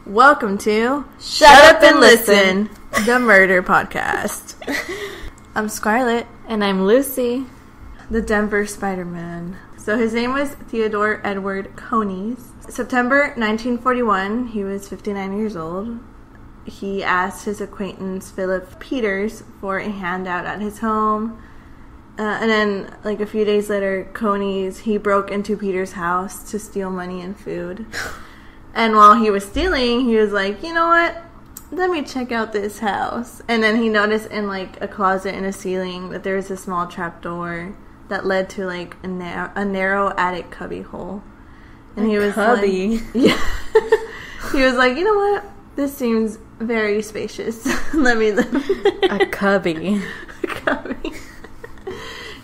Welcome to Shut Up and Listen, the murder podcast. I'm Scarlet. And I'm Lucy. The Denver Spiderman. So his name was Theodore Edward Conies. September 1941, he was 59 years old. He asked his acquaintance Philip Peters for a handout at his home. And then, like a few days later, Conies, he broke into Peters' house to steal money and food. And while he was stealing, he was like, you know what? Let me check out this house. And then he noticed in, like, a closet in a ceiling that there was a small trapdoor that led to, like, a narrow attic cubby hole. And he was cubby? Like... Yeah. He was like, you know what? This seems very spacious. Let me live there. A cubby. A cubby.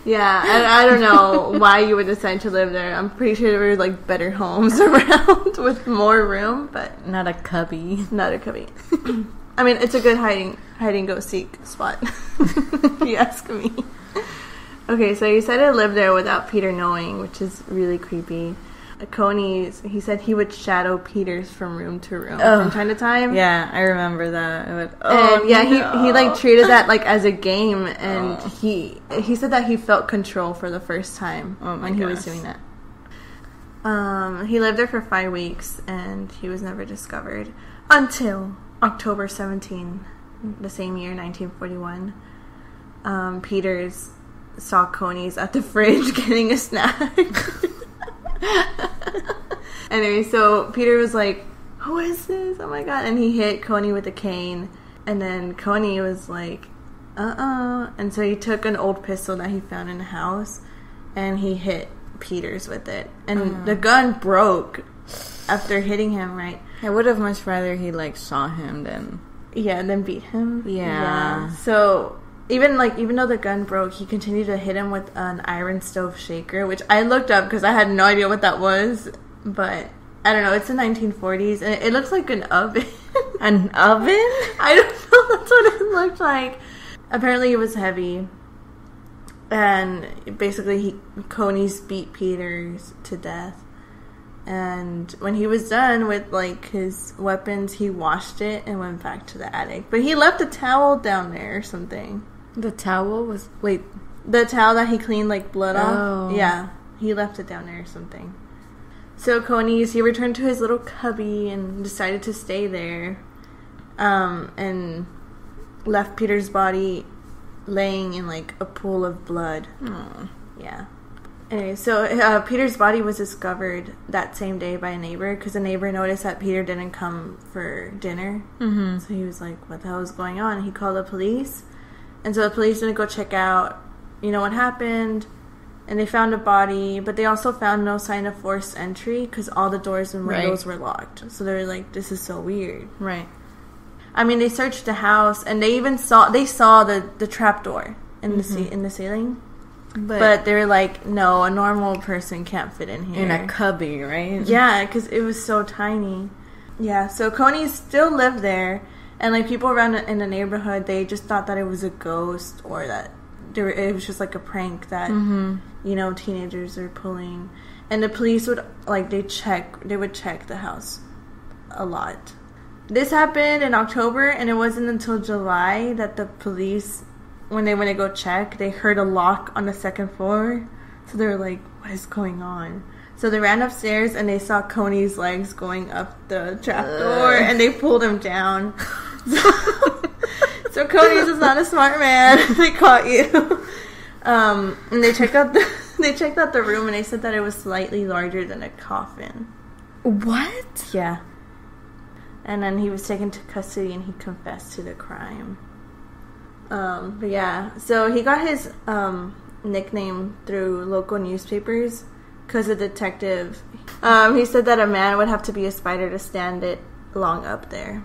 Yeah, I don't know why you would decide to live there. I'm pretty sure there were, like, better homes around with more room, but... Not a cubby. Not a cubby. I mean, it's a good hide-and-go-seek spot, if you ask me. Okay, so he said he lived there without Peter knowing, which is really creepy. Conies, he said he would shadow Peters from room to room from time to time. Yeah, I remember that. He like treated that like as a game, and he said that he felt control for the first time when he was doing that. He lived there for 5 weeks, and he was never discovered until October 17, the same year, 1941. Peters saw Conies at the fridge getting a snack. Anyway, so Peter was like, who is this? Oh my god. And he hit Coney with a cane. And then Coney was like, And so he took an old pistol that he found in the house and he hit Peters with it. And the gun broke after hitting him, right? I would have much rather he, like, saw him than... Yeah, and then beat him. Yeah. So... Even though the gun broke, he continued to hit him with an iron stove shaker, which I looked up because I had no idea what that was. But, I don't know, it's the 1940s, and it looks like an oven. An oven? I don't know, that's what it looked like. Apparently it was heavy. And basically, Conies beat Peters to death. And when he was done with, like, his weapons, he washed it and went back to the attic. But he left a towel down there or something. The towel was... Wait. The towel that he cleaned, like, blood off? Oh. Yeah. He left it down there or something. So Conies, he returned to his little cubby and decided to stay there. And left Peter's body laying in, like, a pool of blood. Oh. Yeah. Anyway, so Peter's body was discovered that same day by a neighbor because a neighbor noticed that Peter didn't come for dinner. Mm-hmm. So he was like, what the hell is going on? He called the police. And so the police didn't go check out, what happened. And they found a body, but they also found no sign of forced entry because all the doors and windows were locked. So they were like, this is so weird. Right. I mean, they searched the house and they even saw the trapdoor in the ceiling. But they were like, no, a normal person can't fit in here. In a cubby, right? Yeah, because it was so tiny. Yeah, so Coney still lived there. And, like, people around in the neighborhood, they just thought that it was a ghost or that it was just, like, a prank that, teenagers are pulling. And the police would, like, they would check the house a lot. This happened in October, and it wasn't until July that the police... When they went to go check, they heard a lock on the second floor. So they were like, what is going on? So they ran upstairs and they saw Coney's legs going up the trapdoor and they pulled him down. So Coney's is not a smart man. They caught you. And they checked out the room and they said that it was slightly larger than a coffin. What? Yeah. And then he was taken to custody and he confessed to the crime. But yeah, so he got his nickname through local newspapers because a detective, he said that a man would have to be a spider to stand it long up there.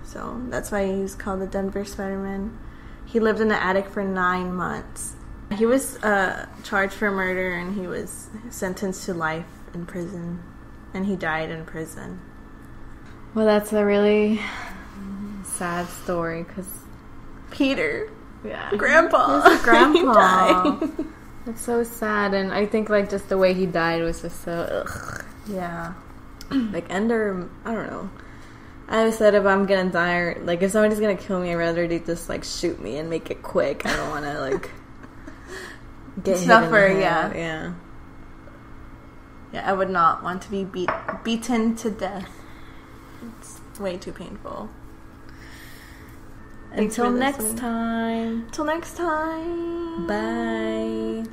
So that's why he's called the Denver Spiderman. He lived in the attic for 9 months. He was charged for murder and he was sentenced to life in prison. And he died in prison. Well, that's a really sad story because... Peter. Yeah. Grandpa. His grandpa. He died. That's so sad. And I think, like, just the way he died was just so... Ugh. Yeah. Like, Ender... I don't know. I always said if I'm gonna die, or, like, if somebody's gonna kill me, I'd rather they just, like, shoot me and make it quick. I don't want to, like, get suffer. hit in the head. Yeah. Yeah, I would not want to be beaten to death. It's way too painful. Until next time. Till next time. Bye.